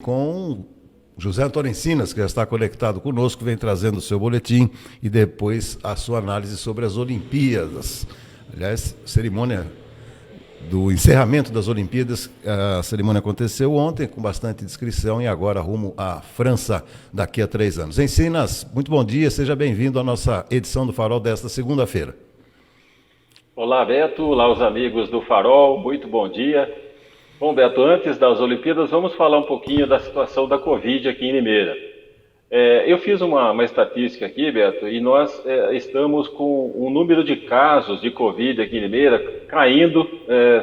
Com José Antônio Encinas, que já está conectado conosco, vem trazendo o seu boletim e depois a sua análise sobre as Olimpíadas. Aliás, cerimônia do encerramento das Olimpíadas, a cerimônia aconteceu ontem com bastante inscrição e agora rumo à França daqui a 3 anos. Encinas, muito bom dia, seja bem-vindo à nossa edição do Farol desta segunda-feira. Olá, Beto, olá os amigos do Farol, muito bom dia. Bom, Beto, antes das Olimpíadas, vamos falar um pouquinho da situação da Covid aqui em Limeira. Eu fiz uma estatística aqui, Beto, e nós estamos com um número de casos de Covid aqui em Limeira caindo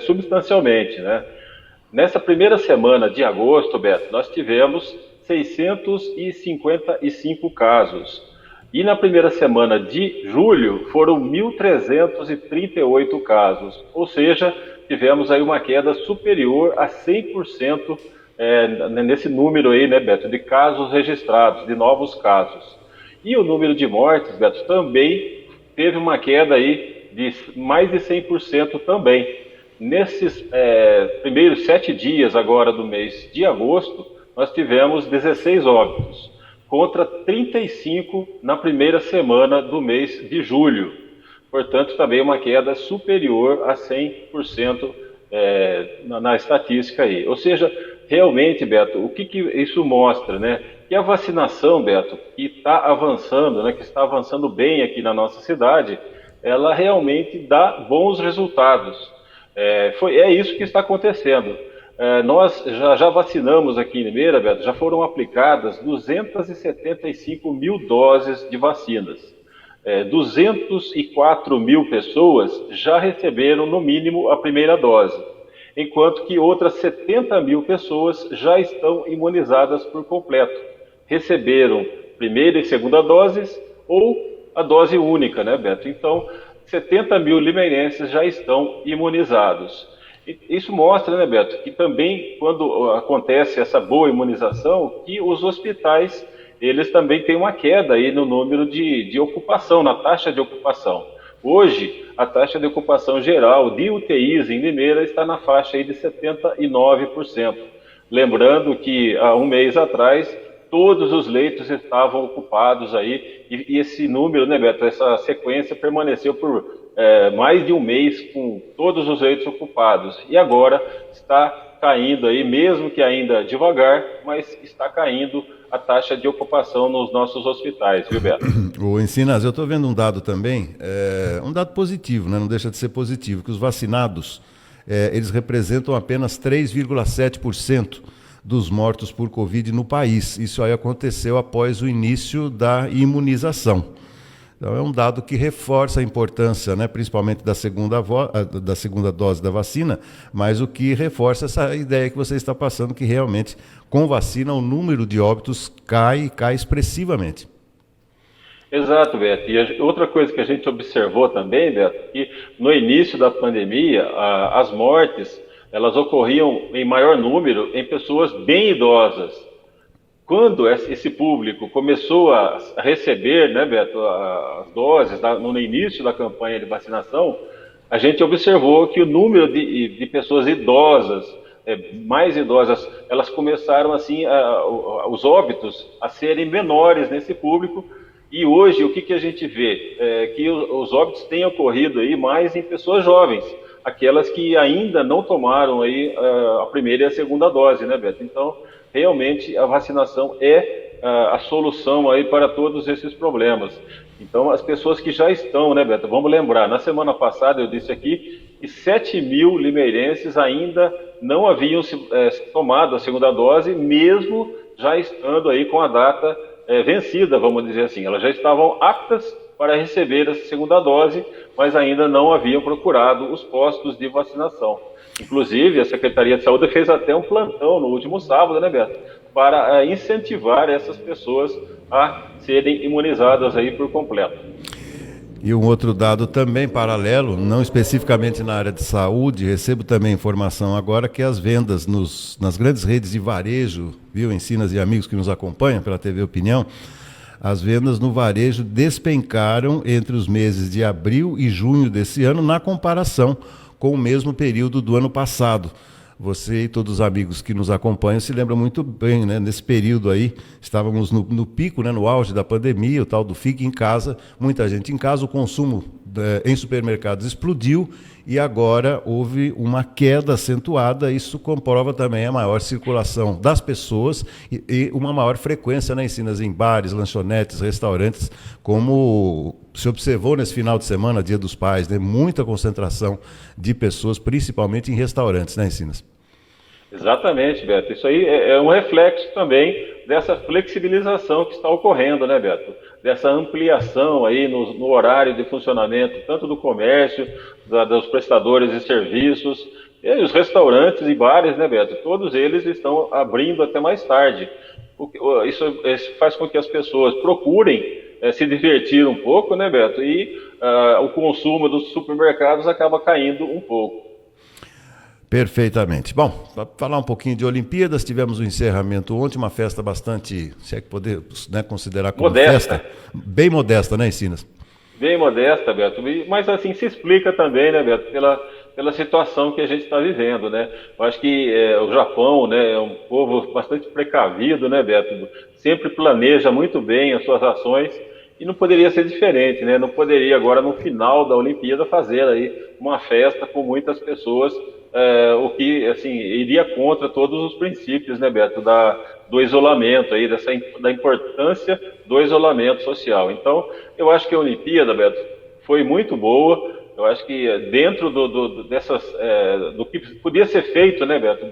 substancialmente, né? Nessa primeira semana de agosto, Beto, nós tivemos 655 casos. E na primeira semana de julho foram 1.338 casos, ou seja, tivemos aí uma queda superior a 100% nesse número aí, né, Beto, de casos registrados, de novos casos. E o número de mortes, Beto, também teve uma queda aí de mais de 100% também. Nesses primeiros 7 dias agora do mês de agosto, nós tivemos 16 óbitos, contra 35 na primeira semana do mês de julho. Portanto, também uma queda superior a 100% na estatística aí. Ou seja, realmente, Beto, o que isso mostra, né? Que a vacinação, Beto, que está avançando, né, que está avançando bem aqui na nossa cidade, ela realmente dá bons resultados. É isso que está acontecendo. Nós já vacinamos aqui em Limeira, Beto, já foram aplicadas 275 mil doses de vacinas. 204 mil pessoas já receberam no mínimo a primeira dose, enquanto que outras 70 mil pessoas já estão imunizadas por completo. Receberam primeira e segunda doses ou a dose única, né, Beto? Então, 70 mil limeirenses já estão imunizados. Isso mostra, né, Beto, que também quando acontece essa boa imunização, que os hospitais, eles também têm uma queda aí no número de ocupação, na taxa de ocupação. Hoje, a taxa de ocupação geral de UTIs em Limeira está na faixa aí de 79%. Lembrando que há um mês atrás, todos os leitos estavam ocupados aí, e esse número, né, Beto, essa sequência permaneceu por mais de um mês com todos os leitos ocupados. E agora está caindo aí, mesmo que ainda devagar, mas está caindo a taxa de ocupação nos nossos hospitais, viu, Beto? O Encinas, eu estou vendo um dado também, um dado positivo, né? Não deixa de ser positivo, que os vacinados, eles representam apenas 3,7% dos mortos por Covid no país. Isso aí aconteceu após o início da imunização. Então é um dado que reforça a importância, né, principalmente da segunda dose da vacina, mas o que reforça essa ideia que você está passando, que realmente com vacina o número de óbitos cai expressivamente. Exato, Beto. E outra coisa que a gente observou também, Beto, que no início da pandemia, as mortes, elas ocorriam em maior número em pessoas bem idosas. Quando esse público começou a receber, né, Beto, as doses no início da campanha de vacinação, a gente observou que o número de pessoas idosas, mais idosas, elas começaram assim, os óbitos a serem menores nesse público. E hoje o que a gente vê? Que os óbitos têm ocorrido aí mais em pessoas jovens, aquelas que ainda não tomaram aí a primeira e a segunda dose, né, Beto? Então, realmente a vacinação é a solução aí para todos esses problemas. Então, as pessoas que já estão, né, Beto? Vamos lembrar, na semana passada eu disse aqui que 7 mil limeirenses ainda não haviam tomado a segunda dose, mesmo já estando aí com a data vencida, vamos dizer assim. Elas já estavam aptas para receber a segunda dose, mas ainda não haviam procurado os postos de vacinação. Inclusive, a Secretaria de Saúde fez até um plantão no último sábado, né, Beto, para incentivar essas pessoas a serem imunizadas aí por completo. E um outro dado também paralelo, não especificamente na área de saúde, recebo também informação agora que as vendas nas grandes redes de varejo, viu, Encinas e amigos que nos acompanham pela TV Opinião, as vendas no varejo despencaram entre os meses de abril e junho desse ano na comparação com o mesmo período do ano passado. Você e todos os amigos que nos acompanham se lembram muito bem, né? Nesse período aí, estávamos no pico, né? No auge da pandemia, o tal do fique em casa, muita gente em casa, o consumo em supermercados explodiu e agora houve uma queda acentuada. Isso comprova também a maior circulação das pessoas e uma maior frequência, né, Encinas, em bares, lanchonetes, restaurantes, como se observou nesse final de semana, Dia dos Pais, né? Muita concentração de pessoas, principalmente em restaurantes, né, Encinas? Exatamente, Beto. Isso aí é um reflexo também dessa flexibilização que está ocorrendo, né, Beto? Dessa ampliação aí no horário de funcionamento, tanto do comércio, dos prestadores de serviços, e os restaurantes e bares, né, Beto? Todos eles estão abrindo até mais tarde. Isso faz com que as pessoas procurem se divertir um pouco, né, Beto? E o consumo dos supermercados acaba caindo um pouco. Perfeitamente. Bom, para falar um pouquinho de Olimpíadas, tivemos o encerramento ontem, uma festa bastante, se é que podemos, né, considerar como Modesta. festa, bem modesta, né, Encinas? Bem modesta, Beto, mas assim se explica também, né, Beto, pela situação que a gente está vivendo, né? Eu acho que o Japão, né, é um povo bastante precavido, né, Beto? Sempre planeja muito bem as suas ações e não poderia ser diferente, né? Não poderia agora no final da Olimpíada fazer aí uma festa com muitas pessoas, o que assim iria contra todos os princípios, né, Beto, do isolamento aí, da importância do isolamento social. Então, eu acho que a Olimpíada, Beto, foi muito boa. Eu acho que dentro do que podia ser feito, né, Beto?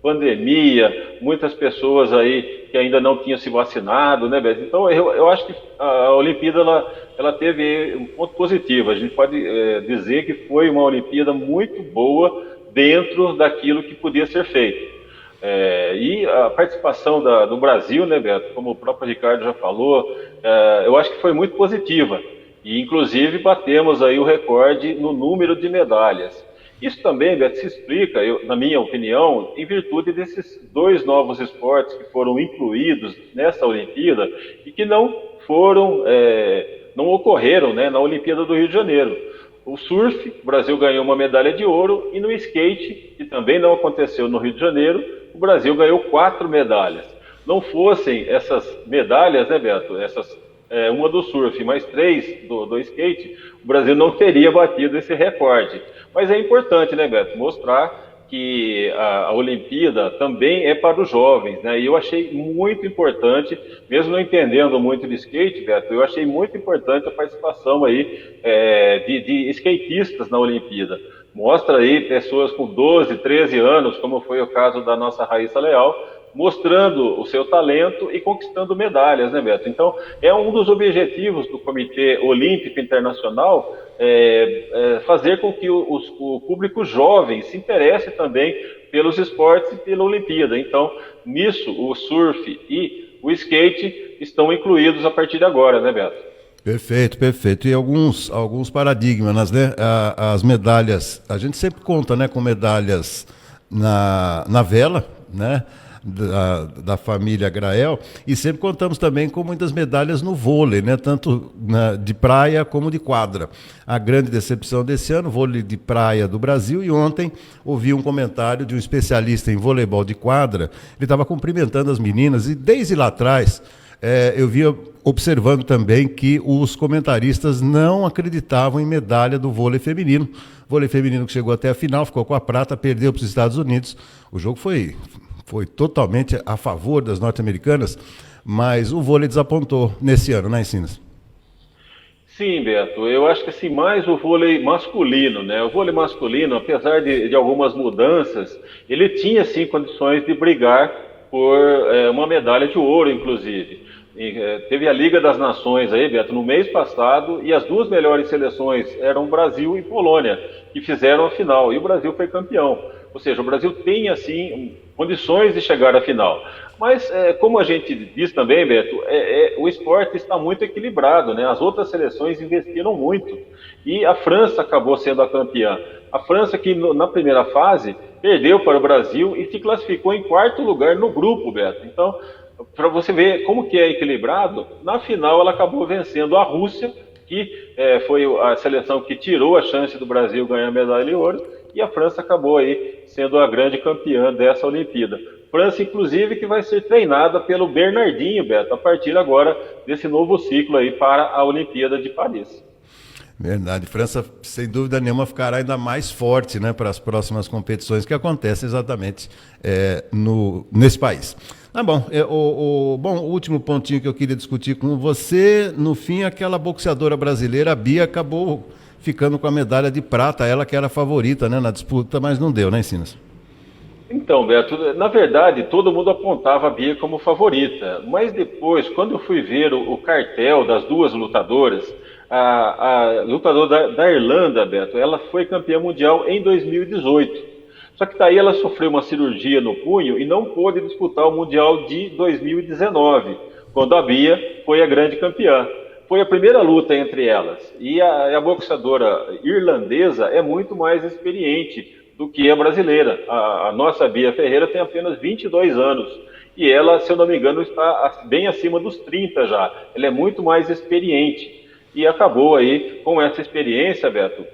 Pandemia, muitas pessoas aí que ainda não tinham se vacinado, né, Beto? Então, eu acho que a Olimpíada ela teve um ponto positivo. A gente pode dizer que foi uma Olimpíada muito boa dentro daquilo que podia ser feito. E a participação do Brasil, né, Beto, como o próprio Ricardo já falou, eu acho que foi muito positiva. E, inclusive, batemos aí o recorde no número de medalhas. Isso também, Beto, se explica, na minha opinião, em virtude desses dois novos esportes que foram incluídos nessa Olimpíada e que não ocorreram, né, na Olimpíada do Rio de Janeiro. O surf, o Brasil ganhou uma medalha de ouro, e no skate, que também não aconteceu no Rio de Janeiro, o Brasil ganhou 4 medalhas. Não fossem essas medalhas, né, Beto, uma do surf, mais 3 do skate, o Brasil não teria batido esse recorde. Mas é importante, né, Beto, mostrar que a Olimpíada também é para os jovens, né? E eu achei muito importante, mesmo não entendendo muito de skate, Beto, eu achei muito importante a participação aí de skatistas na Olimpíada. Mostra aí pessoas com 12, 13 anos, como foi o caso da nossa Raíssa Leal, mostrando o seu talento e conquistando medalhas, né, Beto? Então, é um dos objetivos do Comitê Olímpico Internacional fazer com que o público jovem se interesse também pelos esportes e pela Olimpíada. Então, nisso, o surf e o skate estão incluídos a partir de agora, né, Beto? Perfeito, perfeito. E alguns paradigmas, né? As medalhas, a gente sempre conta, né, com medalhas na vela, né? Da família Grael, e sempre contamos também com muitas medalhas no vôlei, né? Tanto de praia como de quadra. A grande decepção desse ano, vôlei de praia do Brasil, e ontem ouvi um comentário de um especialista em voleibol de quadra. Ele estava cumprimentando as meninas, e desde lá atrás eu via observando também que os comentaristas não acreditavam em medalha do vôlei feminino. Vôlei feminino que chegou até a final, ficou com a prata, perdeu para os Estados Unidos. O jogo foi totalmente a favor das norte-americanas, mas o vôlei desapontou nesse ano, né, Encinas? Sim, Beto, eu acho que assim, mais o vôlei masculino, né? O vôlei masculino, apesar de algumas mudanças, ele tinha sim condições de brigar por uma medalha de ouro, inclusive. Teve a Liga das Nações aí, Beto, no mês passado, e as duas melhores seleções eram Brasil e Polônia, que fizeram a final, e o Brasil foi campeão. Ou seja, o Brasil tem, assim, condições de chegar à final. Mas, como a gente diz também, Beto, o esporte está muito equilibrado, né? As outras seleções investiram muito. E a França acabou sendo a campeã. A França que, na primeira fase, perdeu para o Brasil e se classificou em 4º lugar no grupo, Beto. Então, para você ver como que é equilibrado, na final ela acabou vencendo a Rússia, que foi a seleção que tirou a chance do Brasil ganhar a medalha de ouro, e a França acabou aí sendo a grande campeã dessa Olimpíada. França, inclusive, que vai ser treinada pelo Bernardinho, Beto, a partir agora desse novo ciclo aí para a Olimpíada de Paris. Verdade. França, sem dúvida nenhuma, ficará ainda mais forte, né, para as próximas competições que acontecem exatamente nesse país. Tá bom. Bom, o último pontinho que eu queria discutir com você, no fim, aquela boxeadora brasileira, a Bia, acabou ficando com a medalha de prata, ela que era a favorita, né, na disputa, mas não deu, né, Sinas? Então, Beto, na verdade, todo mundo apontava a Bia como favorita, mas depois, quando eu fui ver o cartel das duas lutadoras, a lutadora da Irlanda, Beto, ela foi campeã mundial em 2018. Só que daí ela sofreu uma cirurgia no punho e não pôde disputar o Mundial de 2019, quando a Bia foi a grande campeã. Foi a primeira luta entre elas. E a boxeadora irlandesa é muito mais experiente do que a brasileira. A nossa Bia Ferreira tem apenas 22 anos. E ela, se eu não me engano, está bem acima dos 30 já. Ela é muito mais experiente. E acabou aí com essa experiência, Beto,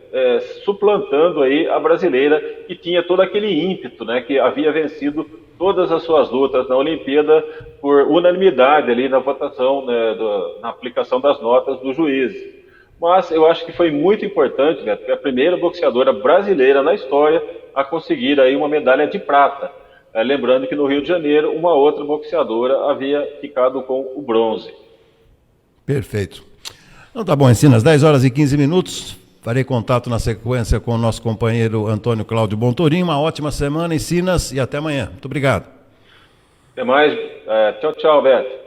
suplantando aí a brasileira, que tinha todo aquele ímpeto, né, que havia vencido todas as suas lutas na Olimpíada por unanimidade ali na votação, né, na aplicação das notas dos juízes. Mas eu acho que foi muito importante, Beto, que a primeira boxeadora brasileira na história a conseguir aí uma medalha de prata. Lembrando que no Rio de Janeiro uma outra boxeadora havia ficado com o bronze. Perfeito. Então tá bom, Encinas, 10 horas e 15 minutos. Farei contato na sequência com o nosso companheiro Antônio Cláudio Bontorim. Uma ótima semana, Encinas, e até amanhã. Muito obrigado. Até mais. Tchau, tchau, Beto.